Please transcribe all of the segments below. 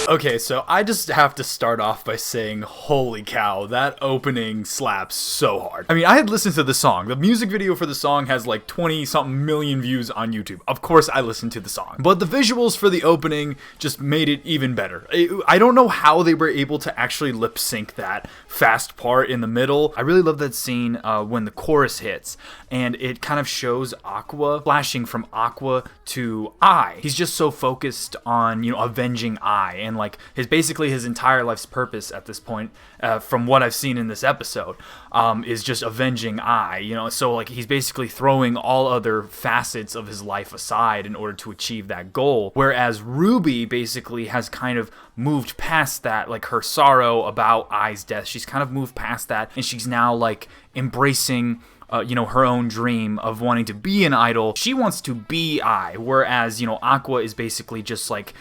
Okay, so I just have to start off by saying, holy cow, that opening slaps so hard. I mean, I had listened to the song. The music video for the song has like 20-something million views on YouTube. Of course, I listened to the song. But the visuals for the opening just made it even better. I don't know how they were able to actually lip sync that fast part in the middle. I really love that scene when the chorus hits, and it kind of shows Aqua flashing from Aqua to Ai. He's just so focused on, avenging Ai, and like basically his entire life's purpose at this point, from what I've seen in this episode, is just avenging Ai. So like he's basically throwing all other facets of his life aside in order to achieve that goal. Whereas Ruby basically has kind of moved past that, like her sorrow about Ai's death. She's kind of moved past that, and she's now like embracing her own dream of wanting to be an idol. She wants to be Ai, whereas, Aqua is basically just like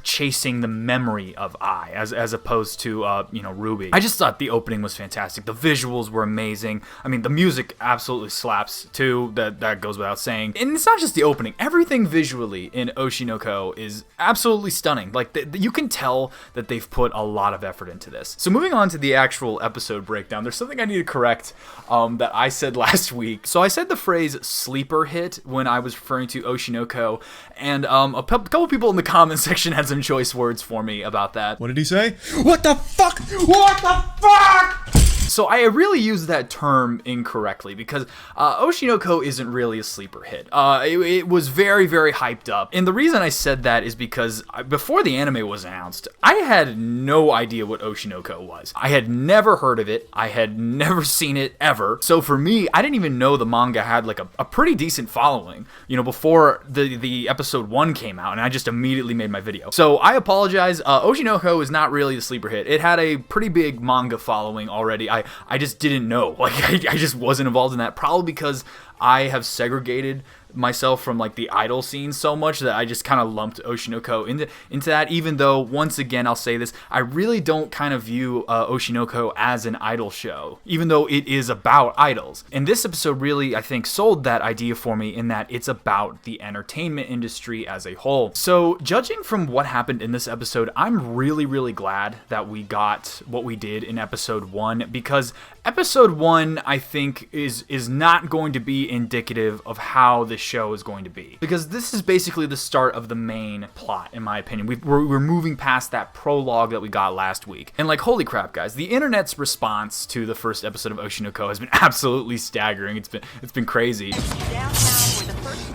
chasing the memory of Ai, as opposed to Ruby. I just thought the opening was fantastic. The visuals were amazing. I mean, the music absolutely slaps too. That goes without saying. And it's not just the opening. Everything visually in Oshi no Ko is absolutely stunning. Like you can tell that they've put a lot of effort into this. So moving on to the actual episode breakdown, there's something I need to correct that I said last week. So I said the phrase sleeper hit when I was referring to Oshi no Ko, and a couple people in the comment section had some choice words for me about that. What did he say? What the fuck? What the fuck? So I really used that term incorrectly because Oshi no Ko isn't really a sleeper hit. It was very, very hyped up. And the reason I said that is because before the anime was announced, I had no idea what Oshi no Ko was. I had never heard of it. I had never seen it ever. So for me, I didn't even know the manga had like a pretty decent following, before the episode 1 came out, and I just immediately made my video. So I apologize. Oshi no Ko is not really the sleeper hit. It had a pretty big manga following already. I just didn't know. Like, I just wasn't involved in that. Probably because I have segregated myself from like the idol scene so much that I just kind of lumped Oshi no Ko into that, even though, once again, I'll say this, I really don't kind of view Oshi no Ko as an idol show, even though it is about idols. And this episode really, I think, sold that idea for me in that it's about the entertainment industry as a whole. So judging from what happened in this episode, I'm really, really glad that we got what we did in episode 1, because episode 1, I think, is not going to be indicative of how the show is going to be, because this is basically the start of the main plot, in my opinion. We're moving past that prologue that we got last week, and like, holy crap, guys, the internet's response to the first episode of Oshi no Ko has been absolutely staggering. It's been crazy.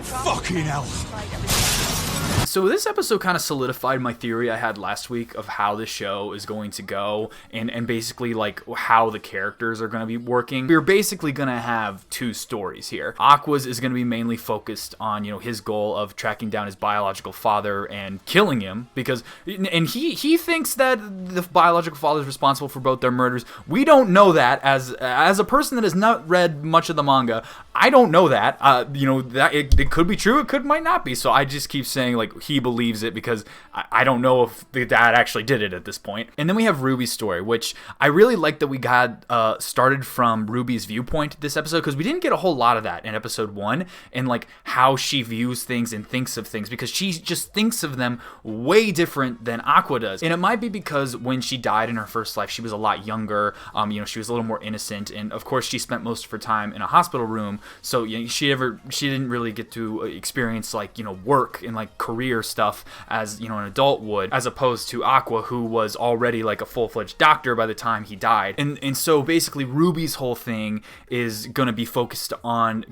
Fucking hell. So this episode kind of solidified my theory I had last week of how the show is going to go, and basically like how the characters are going to be working. We're basically going to have two stories here. Aqua's is going to be mainly focused on, his goal of tracking down his biological father and killing him, because he thinks that the biological father is responsible for both their murders. We don't know that. As a person that has not read much of the manga, I don't know that. That it could be true, it might not be. So I just keep saying like he believes it, because I don't know if the dad actually did it at this point. And then we have Ruby's story, which I really like that we got started from Ruby's viewpoint this episode, because we didn't get a whole lot of that in episode 1, and like how she views things and thinks of things, because she just thinks of them way different than Aqua does. And it might be because when she died in her first life, she was a lot younger. She was a little more innocent, and of course she spent most of her time in a hospital room, so she didn't really get to experience like work and like career stuff as an adult would, as opposed to Aqua, who was already like a full-fledged doctor by the time he died. And so basically Ruby's whole thing is going to be focused on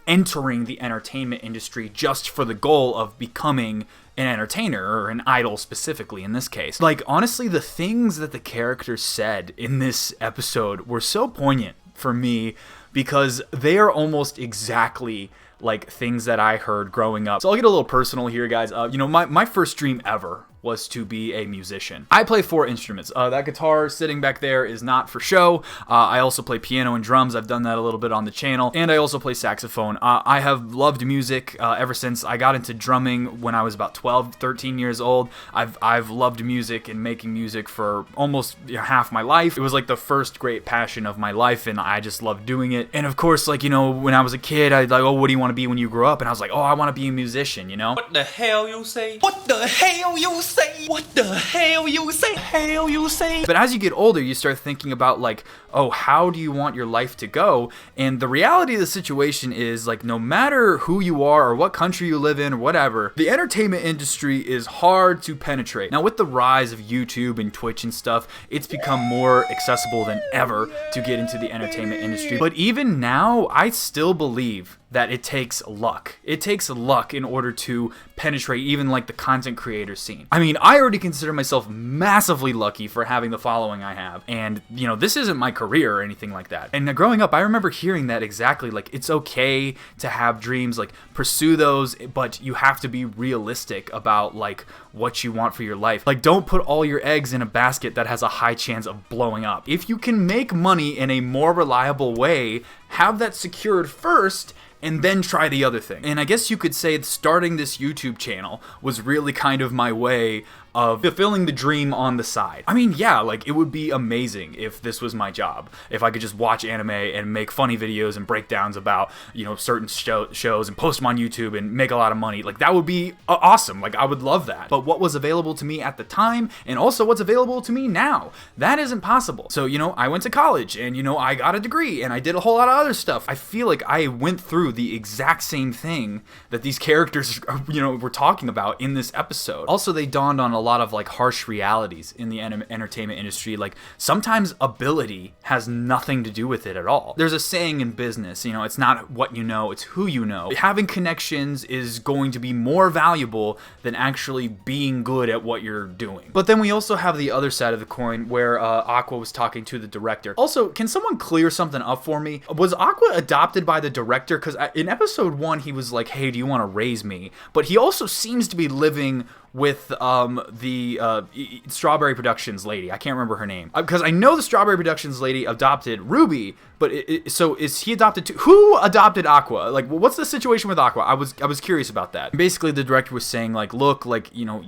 entering the entertainment industry just for the goal of becoming an entertainer, or an idol specifically in this case. Like, honestly, the things that the characters said in this episode were so poignant for me, because they are almost exactly like things that I heard growing up. So I'll get a little personal here, guys. My first dream ever was to be a musician. I play 4 instruments. That guitar sitting back there is not for show. I also play piano and drums. I've done that a little bit on the channel. And I also play saxophone. I have loved music ever since I got into drumming when I was about 12, 13 years old. I've loved music and making music for almost half my life. It was like the first great passion of my life, and I just loved doing it. And of course, like, when I was a kid, I'd like, oh, what do you want to be when you grow up? And I was like, oh, I want to be a musician, What the hell you say? What the hell you say? say? What the hell you say? Hell you say? But as you get older, you start thinking about like, oh, how do you want your life to go? And the reality of the situation is like, no matter who you are or what country you live in or whatever, the entertainment industry is hard to penetrate. Now with the rise of YouTube and Twitch and stuff, it's become more accessible than ever to get into the entertainment industry. But even now, I still believe that it takes luck. It takes luck in order to penetrate even like the content creator scene. I mean, I already consider myself massively lucky for having the following I have. And, you know, this isn't my career or anything like that. And growing up, I remember hearing that exactly. Like, it's okay to have dreams, like, pursue those, but you have to be realistic about, like, what you want for your life. Like, don't put all your eggs in a basket that has a high chance of blowing up. If you can make money in a more reliable way, have that secured first, and then try the other thing. And I guess you could say starting this YouTube channel was really kind of my way of fulfilling the dream on the side. I mean, yeah, like it would be amazing if this was my job. If I could just watch anime and make funny videos and breakdowns about, you know, certain shows and post them on YouTube and make a lot of money. Like that would be awesome. Like I would love that. But what was available to me at the time and also what's available to me now, that isn't possible. So, you know, I went to college and, you know, I got a degree and I did a whole lot of other stuff. I feel like I went through the exact same thing that these characters, you know, were talking about in this episode. Also, they dawned on a lot of like harsh realities in the entertainment industry. Like sometimes ability has nothing to do with it at all. There's a saying in business, you know, it's not what you know, it's who you know. Having connections is going to be more valuable than actually being good at what you're doing. But then we also have the other side of the coin where Aqua was talking to the director. Also, can someone clear something up for me? Was Aqua adopted by the director? Because in episode 1, he was like, hey, do you want to raise me? But he also seems to be living with the Strawberry Productions lady. I can't remember her name. Because I know the Strawberry Productions lady adopted Ruby, but so is he adopted too? Who adopted Aqua? Like, what's the situation with Aqua? I was curious about that. Basically, the director was saying, like, look, like, you know,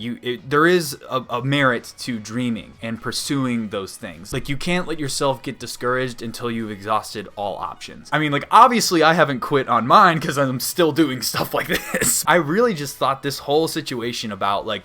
there is a merit to dreaming and pursuing those things. Like, you can't let yourself get discouraged until you've exhausted all options. I mean, like, obviously, I haven't quit on mine because I'm still doing stuff like this. I really just thought this whole situation about, like,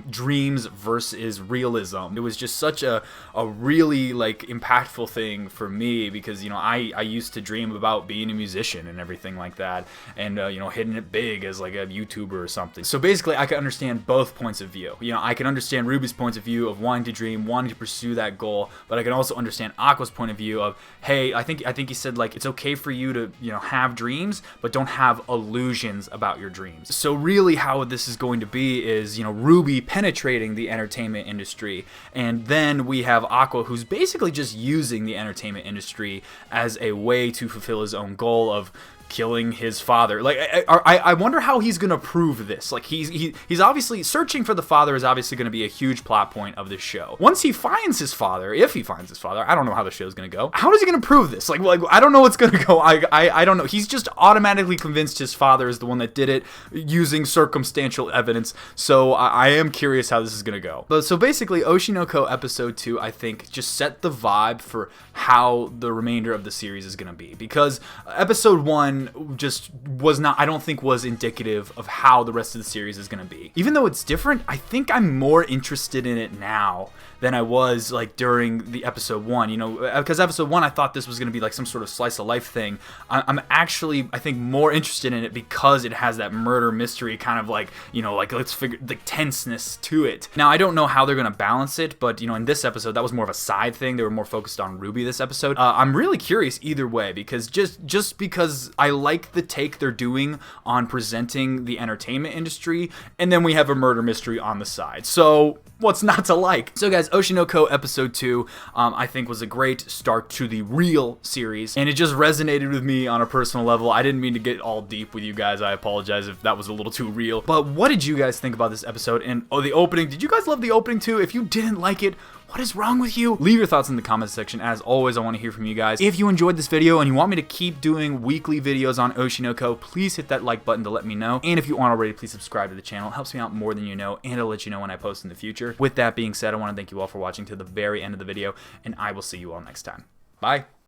dreams versus realism, it was just such a really, like, impactful thing for me because, you know, I used to dream about being a musician and everything like that, and you know, hitting it big as like a YouTuber or something. So basically, I can understand both points of view. You know, I can understand Ruby's point of view of wanting to dream, wanting to pursue that goal, but I can also understand Aqua's point of view of, hey, I think he said, like, it's okay for you to, you know, have dreams, but don't have illusions about your dreams. So really, how this is going to be is, you know, Ruby penetrating the entertainment industry, and then we have Aqua, who's basically just using the entertainment industry as a way to fulfill his own goal of killing his father. Like, I wonder how he's gonna prove this. Like, he's obviously searching for the father is obviously gonna be a huge plot point of this show. Once he finds his father, if he finds his father, I don't know how the show's gonna go. How is he gonna prove this? Like I don't know what's gonna go. I don't know. He's just automatically convinced his father is the one that did it using circumstantial evidence. So I am curious how this is gonna go. But so basically, Oshinoko episode 2, I think, just set the vibe for how the remainder of the series is gonna be, because episode 1 just was not, I don't think, was indicative of how the rest of the series is going to be. Even though it's different, I think I'm more interested in it now than I was, like, during the episode 1, you know, because episode 1, I thought this was going to be like some sort of slice of life thing. I'm actually, I think, more interested in it because it has that murder mystery kind of, like, you know, like, let's figure the tenseness to it. Now, I don't know how they're going to balance it, but, you know, in this episode, that was more of a side thing. They were more focused on Ruby this episode. I'm really curious either way, because just because I like the take they're doing on presenting the entertainment industry, and then we have a murder mystery on the side. So what's not to like? So guys, Oshinoko episode 2, I think was a great start to the real series, and it just resonated with me on a personal level. I didn't mean to get all deep with you guys. I apologize if that was a little too real. But what did you guys think about this episode? And the opening, did you guys love the opening too? If you didn't like it, what is wrong with you? Leave your thoughts in the comments section. As always, I want to hear from you guys. If you enjoyed this video and you want me to keep doing weekly videos on Oshinoko, please hit that like button to let me know. And if you aren't already, please subscribe to the channel. It helps me out more than you know, and it'll let you know when I post in the future. With that being said, I want to thank you all for watching to the very end of the video, and I will see you all next time. Bye.